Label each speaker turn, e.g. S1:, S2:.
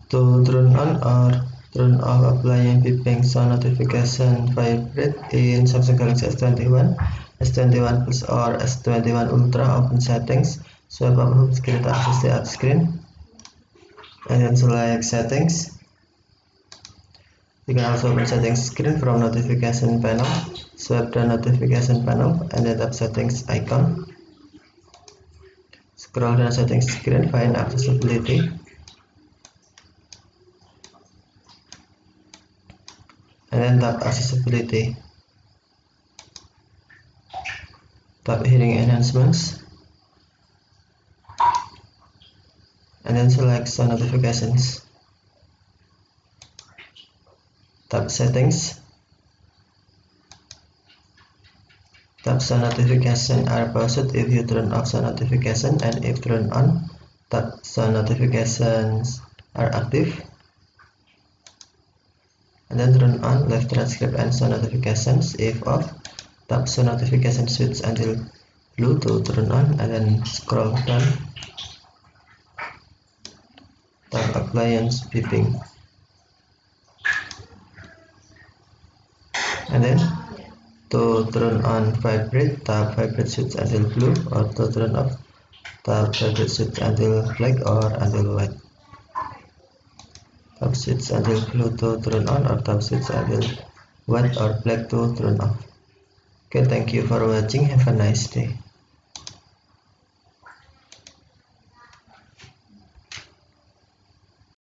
S1: To turn on or turn off applying beeping sound notification vibrate in Samsung Galaxy S21, S21 Plus or S21 Ultra. Open settings, swipe up home screen to access the app screen, and then select settings. You can also open settings screen from notification panel. Swipe the notification panel and then tap settings icon. Scroll down settings screen, find accessibility. And then tap accessibility. Tap hearing enhancements. And then select sound notifications. Tap settings. Tap sound notification are paused if you turn off sound notification, and if turned on, tap sound notifications are active. And then turn on live transcript and sound notifications. If off, tap sound notification switch until blue to turn on, and then scroll down. Tap appliance beeping. And then to turn on vibrate, tap vibrate switch until blue, or to turn off, tap vibrate switch until black or until white. Tap switch until blue to turn on, or tap switch until white or black to turn off. Okay, thank you for watching. Have a nice day.